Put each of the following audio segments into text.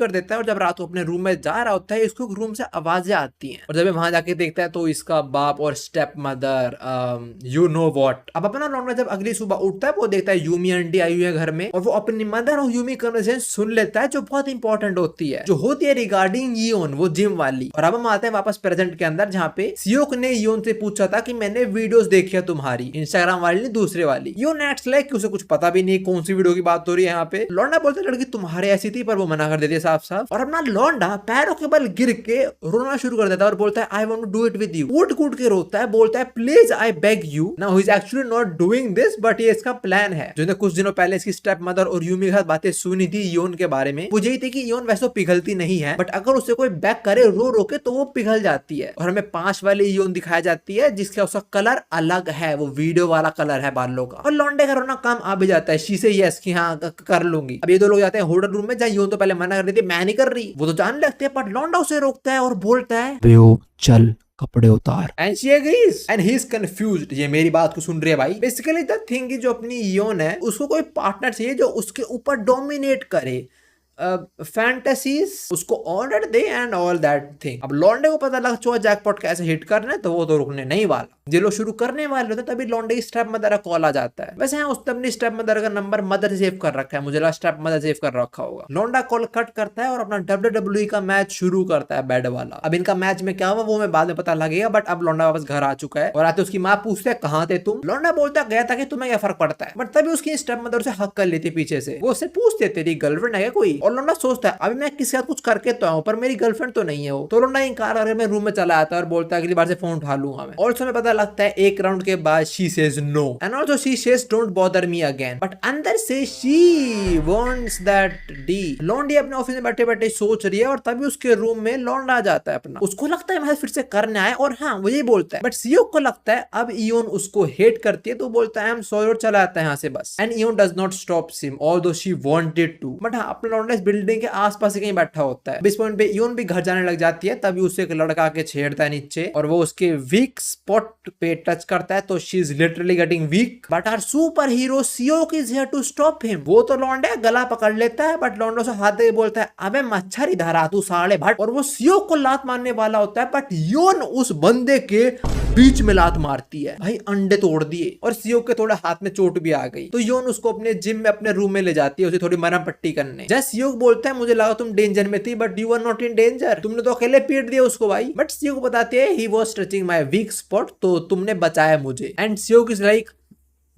कर देता है और जब रात को अपने रूम में जा रहा होता है इसको रूम से आवाजें आती हैं और जब वहां जाके देखता है तो इसका बाप और step mother you know what. अब अपना लौंडा जब अगली सुबह उठता है वो देखता है यूमी आंटी आई हुई है घर में और वो अपनी मदर और यूमी कन्वर्सेशन सुन लेता है जो बहुत इंपॉर्टेंट होती है, जो होती है रिगार्डिंग योन, वो जिम वाली। और अब हम आते हैं वापस प्रेजेंट के अंदर जहाँ पे सियोक ने योन से पूछा था कि मैंने वीडियोस देखी है तुम्हारी, इंस्टाग्राम वाली नहीं दूसरे वाली। योन एक्ट्स लाइक उसे कुछ पता भी नहीं कौन सी वीडियो की बात हो रही है यहाँ पे। लौंडा बोलता है लड़की तुम्हारे ऐसी थी, पर वो मना कर देती है साफ साफ। और अपना लौंडा पैरों के बल गिर के रोना शुरू कर देता है और बोलता है I want to do it with you. कूट कूट के रोता है, बोलता है please I beg you. Now he is actually not doing this but ये इसका प्लान है। जो कुछ दिनों पहले इसकी स्टेप मदर और यूमी के साथ बातें सुनी थी योन के बारे में, वो यही थी कि योन वैसे पिघलती नहीं है बट अगर उसे कोई बैक करे रो रो के तो वो पिघल जाती है। और हमें 5 वाली योन दिखाई जाती है जिसका उसका कलर अलग है, वो वीडियो वाला कलर है बालों का। और लौंडे का रोना काम आ भी जाता है, शीशे यस कि हाँ कर लूंगी। अब ये दो लोग जाते हैं होटल रूम में जहाँ योन तो पहले मना कर रही थी मैं नहीं कर रही, वो तो जान लगते हैं, पर लौंडा उसे रोकता है और बोलता है चल कपड़े उतार। And she agrees and he is confused. ये मेरी बात को सुन रही है भाई। बेसिकली द थिंग जो अपनी योन है उसको कोई पार्टनर चाहिए जो उसके ऊपर डोमिनेट करे, फैंटेसीज उसको order they and all that thing. अब लॉन्डे को पता लग चुका जैकपॉट कैसे हिट करना है तो वो तो रुकने नहीं वाला। ये लोग शुरू करने वाले होते तभी लॉन्डे की स्टेप मदर का कॉल आ जाता है। वैसे हाँ उसने अपनी स्टेप मदर का नंबर मदर सेव कर रखा है, मुझे लगा स्टेप मदर सेव कर रखा होगा। लॉन्डा कॉल कट करता है और अपना WWE का मैच शुरू करता है बेड वाला। अब इनका मैच में क्या हुआ वो मैं बाद में पता लगेगा, बट अब लॉन्डा वापस घर आ चुका है और आते उसकी माँ पूछते है कहाँ थे तुम। लॉन्डा बोलता गया था कि तुम्हें क्या फर्क पड़ता है, बट तभी उसकी स्टेप मदर से हक कर लेती पीछे से। वो उससे पूछते तेरी गर्लफ्रेंड है कोई, और लॉन्डा सोचता है अभी मैं किसी साथ कुछ करके तो आऊं पर मेरी गर्लफ्रेंड तो नहीं है वो। तो लॉन्डा इनकार करके मैं रूम में चला आता है और बोलता है अगली बार से फोन उठा लूंगा मैं। और उसमें पता लगता है एक राउंड के बाद she says no and also she says don't bother me again, but अंदर से शी वांट्स दैट डी। लॉन्डी अपने ऑफिस में बैठे बैठे सोच रही है और तभी उसके रूम में लॉन्डा आ जाता है अपना। उसको लगता है मैं फिर से करने आया और हाँ वो यही बोलता है, बट सियोक को लगता है अब इयोन उसको हेट करती है तो बोलता है आई एम सॉरी और चला आता है यहाँ से बस। And Eon does not stop him although she wanted to, but हाँ अपना लॉन्डा इस बिल्डिंग के आसपास ही कहीं बैठा होता है। इस पॉइंट पे इयोन भी घर जाने लग जाती है, तभी उसे एक लड़का आके छेड़ता है नीचे और वो उसके वीक स्पॉट पे टच करता है तो she is literally getting weak, but our super hero Seok is here to stop him. वो तो लॉन्डा गला पकड़ लेता है बट लॉन्डा से हाथ दे बोलता है अबे मच्छर इधर आ तू साले भट, और वो सियोक को लात मारने वाला होता है बट योन उस बंदे के बीच में लात मारती है। भाई अंडे तोड़ दिए और सियोक के थोड़े हाथ में चोट भी आ गई। तो योन उसको अपने जिम में अपने रूम में ले जाती है उसे थोड़ी मरहम पट्टी करने। जैसे सियोक बोलता है मुझे लगा तुम डेंजर में थी but you are not in danger, तुमने तो अकेले पीट दिया उसको भाई। बट सियोक बताते हैं he was touching my weak spot, तो तुमने बचाया मुझे। And Seok is like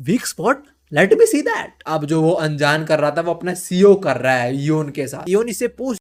weak spot let me see that. अब जो वो अनजान कर रहा था वो अपना सीओ कर रहा है योन के साथ। योन इससे पूछ